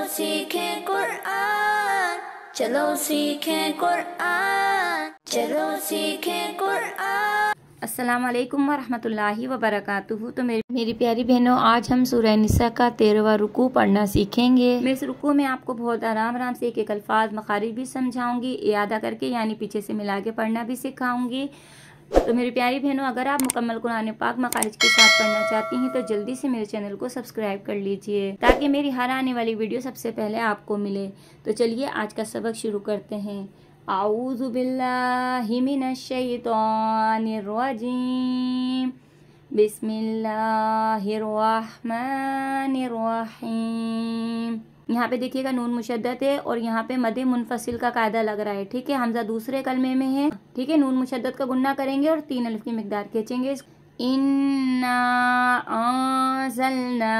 सीखें कुरआन, चलो सीखें कुरआन, चलो सीखें कुरआन। अस्सलाम वालेकुम वरहमतुल्लाहि वबरकातुहू। तो मेरी प्यारी बहनों, आज हम सूरह निसा का 13वां रुकू पढ़ना सीखेंगे। मैं इस रुकू में आपको बहुत आराम से एक अल्फाज मखारिज भी समझाऊंगी, यादा करके यानी पीछे से मिला के पढ़ना भी सिखाऊंगी। तो मेरी प्यारी बहनों, अगर आप मुकम्मल कुरान पाक मखारिज के साथ पढ़ना चाहती हैं तो जल्दी से मेरे चैनल को सब्सक्राइब कर लीजिए ताकि मेरी हर आने वाली वीडियो सबसे पहले आपको मिले। तो चलिए आज का सबक शुरू करते हैं। आऊज़ु बिल्लाहि मिनश शैतानिर रजीम, बिस्मिल्लाहिर रहमानिर रहीम। यहाँ पे देखिएगा नून मुशद्दद है और यहाँ पे मद मुनफसिल का कायदा लग रहा है। ठीक है, हमजा दूसरे कलमे में है। ठीक है, नून मुशद्दद का गुन्ना करेंगे और 3 अलिफ की मिकदार खींचेंगे। इन्ना अंज़लना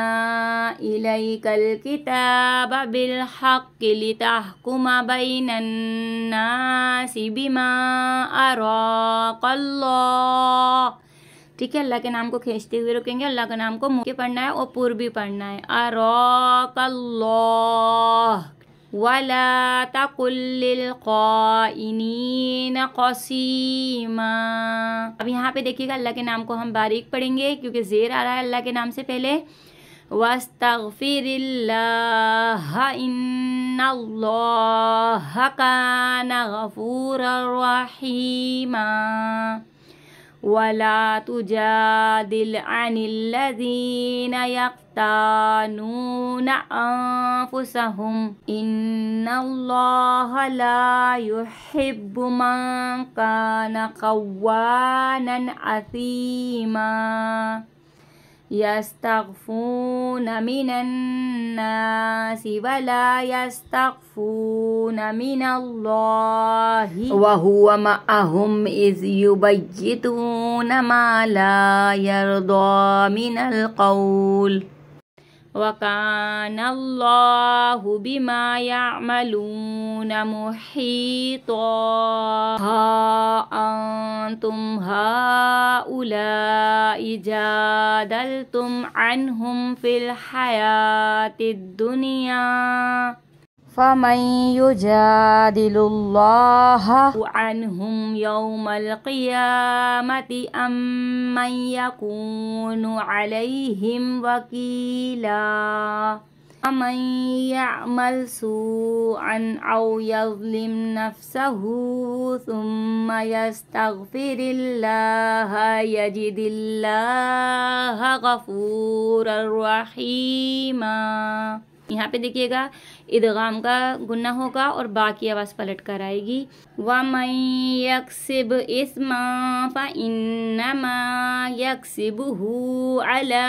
इलैकल किताबा बिल हक़्क़ि लितहकुमा बैनन नासि बिमा अराकल्लाह। ठीक है, अल्लाह के नाम को खींचते हुए रुकेंगे। अल्लाह का नाम को मुँह के पढ़ना है और पूर्व भी पढ़ना है। अराकल्लाह वला तकुल लिल क़ाइनीन क़सीमा। अब यहाँ पे देखिएगा अल्लाह के नाम को हम बारीक पढ़ेंगे क्योंकि ज़ेर आ रहा है अल्लाह के नाम से पहले। वस्तग़फिरिल्लाह इन्नल्लाह काना गफ़ूरर रहीमा। वला तुजादिल अनिल्लज़ीना यख्तानूना अन्फुसहुम इन्नल्लाहा ला युहिब्बु मन काना ख़व्वानन असीमा। यस्तग़फूना मिनन नासि वला यस्तग़फूना मिनल्लाहि व हुवा मअहुम इज़ युबय्यितूना मा ला यर्दा मिनल क़ौल व कानल्लाहु बिमा यअमलूना मुहीता। हा अंतुम हाउलाइ जादलतुम अन्हुम फिल हयातिद दुनिया फमन युजादिलुल्लाहा अन्हुम यौमल क़ियामति अम्मन यकूनु अलैहिम वकीला। अमन यअमल सूअन औ यज़लिम नफ्सहु सुम्मा यस्तग़फिरिल्लाहा यजिदिल्लाहा गफ़ूरर रहीमा। यहाँ पे देखिएगा इदगाम का गुन्ना होगा और बाकी आवाज़ पलट कर आएगी। वमन यक्सिब इस्मा फ़इन्नमा यक्सिबुहु अला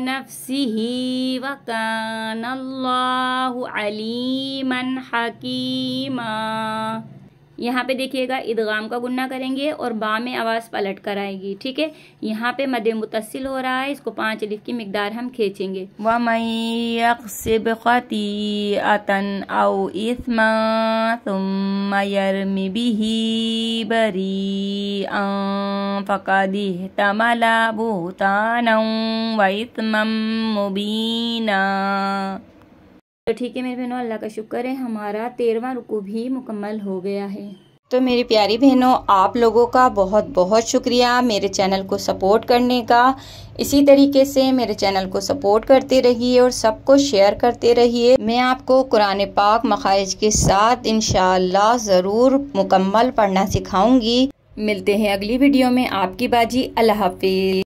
नफ्सिही व कानल्लाहु अलीमन हकीमा। यहाँ पे देखिएगा इदगाम का गुन्ना करेंगे और बा में आवाज़ पलट कर आएगी। ठीक है, यहाँ पे मद मुतस्सिल हो रहा है, इसको 5 अलिफ की मिकदार हम खींचेंगे। वमन यक्सिब ख़तीअतन औ इस्मन सुम्मा यरमि बिही बरीअन फ़क़द इह्तमला बुहतानन व इस्मम मुबीना। तो ठीक है मेरी बहनों, अल्लाह का शुक्र है हमारा 13वां रुकू भी मुकम्मल हो गया है। तो मेरी प्यारी बहनों, आप लोगों का बहुत बहुत शुक्रिया मेरे चैनल को सपोर्ट करने का। इसी तरीके से मेरे चैनल को सपोर्ट करते रहिए और सबको शेयर करते रहिए। मैं आपको कुरान पाक मखारिज के साथ इंशाअल्लाह ज़रूर मुकम्मल पढ़ना सिखाऊंगी। मिलते हैं अगली वीडियो में। आपकी बाजी। अल्लाह हाफिज़।